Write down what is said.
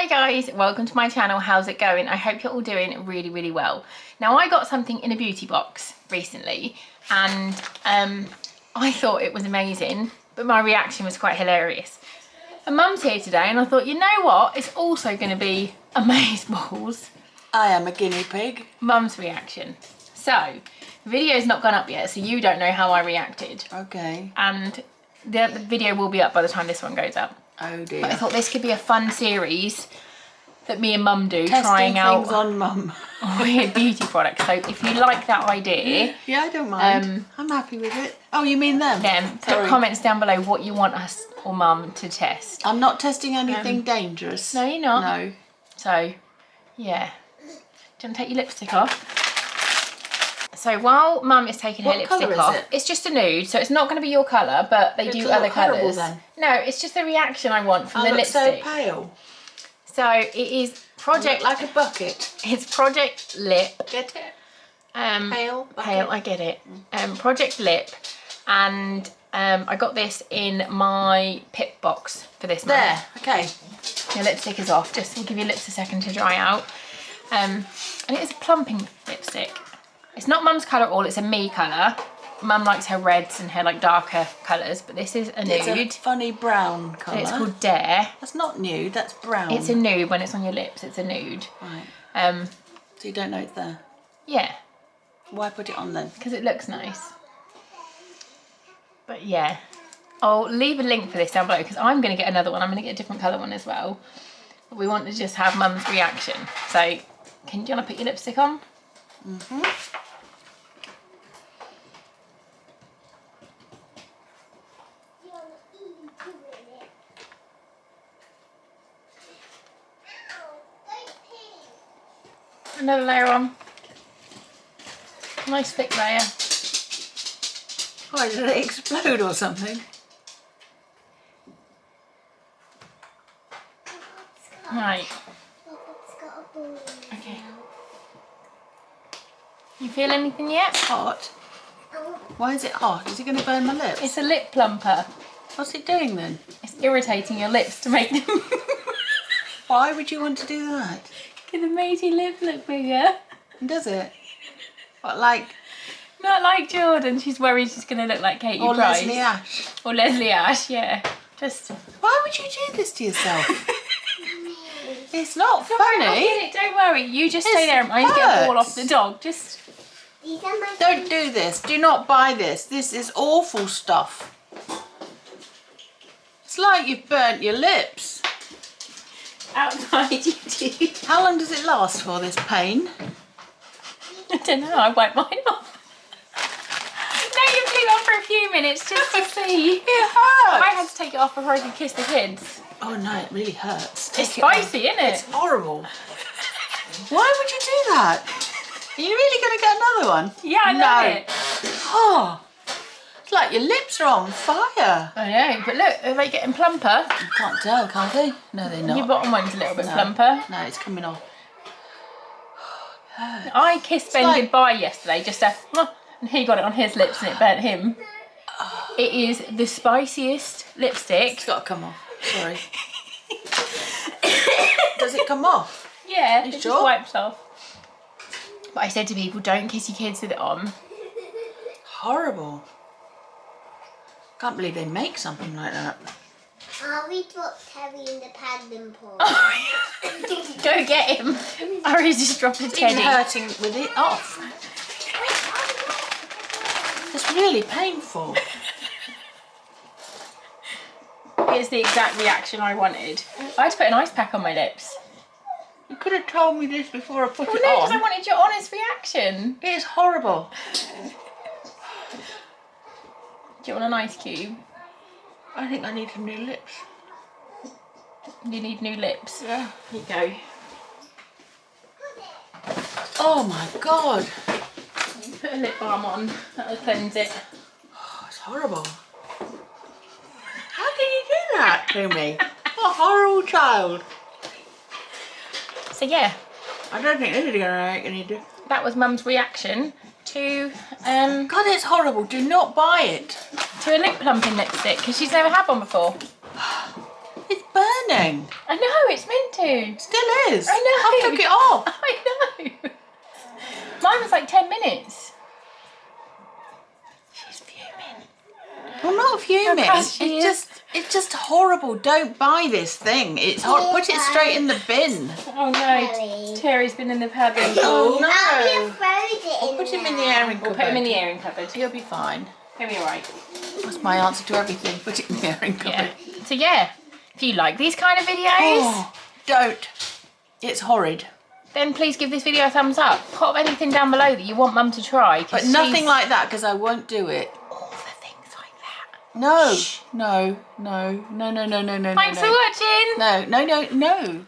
Hi guys, welcome to my channel. How's it going? I hope you're all doing really well. Now I got something in a beauty box recently and I thought it was amazing, but my reaction was quite hilarious. And Mum's here today and I thought, you know what, it's also going to be amazeballs. I am a guinea pig. Mum's reaction. So the video's not gone up yet, so you don't know how I reacted. Okay. And the video will be up by the time this one goes up. Oh dear. But I thought this could be a fun series that me and Mum do, Testing trying out things on Mum. weird beauty products. So if you like that idea, yeah, I don't mind. I'm happy with it. Oh, you mean them? put comments down below what you want us or Mum to test. I'm not testing anything dangerous. No, you're not. No. So, yeah. Do you want to take your lipstick off? So while Mum is taking her lipstick off, it's just a nude, so it's not going to be your colour, but they do other colours. No, it's just the reaction I want from the lipstick. So pale. So it is Project like a bucket. It's Project Lip. Get it? Pale. Pale. I get it. Project Lip, and I got this in my Pip box for this month. There. Okay. Your lipstick is off. Just we'll give your lips a second to dry out. And it is a plumping lipstick. It's not Mum's colour at all, it's a me colour. Mum likes her reds and her like darker colours, but this is a nude. It's a funny brown colour. And it's called Dare. That's not nude, that's brown. It's a nude. When it's on your lips, it's a nude. Right. So you don't know it's there? Yeah. Why put it on then? Because it looks nice. But yeah. I'll leave a link for this down below because I'm going to get another one. I'm going to get a different colour one as well. But we want to just have Mum's reaction. So, do you want to put your lipstick on? Mm-hmm. Another layer on. Nice thick layer. Why, did it explode or something? Right. Okay. You feel anything yet? Hot. Why is it hot? Is it going to burn my lips? It's a lip plumper. What's it doing then? It's irritating your lips to make them. Why would you want to do that? It makes your lips look bigger. Does it? What, like? Not like Jordan. She's worried she's going to look like Katie Or Price. Leslie Ash. Or Leslie Ash, yeah. Just. Why would you do this to yourself? It's not Don't funny. worry, I'll get it. Don't worry. You just stay there. I need to get a ball off the dog. Just. Don't do this. Do not buy this. This is awful stuff. It's like you've burnt your lips. Outside you do. How long does it last for, this pain? I don't know. I wipe mine off. No, you put it on for a few minutes just to see. It hurts. I had to take it off before I could kiss the kids. Oh no, it really hurts. It's spicy, isn't it? It's horrible. Why would you do that? Are you really going to get another one? Yeah, I love it. Oh, it's like your lips are on fire. I know, but look, are they getting plumper? You can't tell, can't they? No, they're not. Your bottom one's a little bit plumper. No, it's coming off. I kissed Ben goodbye yesterday, just and he got it on his lips and it burnt him. It is the spiciest lipstick. It's got to come off. Sorry. Does it come off? Yeah, it just wipes off. But I said to people, don't kiss your kids with it on. Horrible. Can't believe they make something like that. We dropped Terry in the paddling pool. Go get him. Ari's just dropped a teddy. It's hurting with it off. It's really painful. It's the exact reaction I wanted. I had to put an ice pack on my lips. You could have told me this before I put it No, on. because I wanted your honest reaction. It's horrible. Do you want an ice cube? I think I need some new lips. You need new lips. Yeah. Here you go. Oh my god. Put a lip balm on. That'll cleanse it. Oh, it's horrible. How can you do that to me? What a horrible child. So yeah. I don't think this is going to make any difference. That was Mum's reaction to God, it's horrible. Do not buy it. a lip plumping lipstick because she's never had one before. It's burning. burning. I know, it's meant to. Still is. I know. I took it off. I know. Mine was like 10 minutes. She's fuming. Well, not fuming. Perhaps she is. It's just horrible. Don't buy this thing. It's hot. Put it straight in the bin. Oh no, Terry's been in the cupboard. Oh no. I'll be thrown it in Put him in the there. airing We'll cupboard. put him in the airing cupboard. He'll be fine. He'll be alright. That's my answer to everything. Put it in the airing cupboard. Yeah. So yeah, if you like these kind of videos, Oh, don't. It's horrid. then please give this video a thumbs up. Pop anything down below that you want Mum to try. But nothing like that, because I won't do it. all the things like that. No. Shh. No. Thanks for watching. No.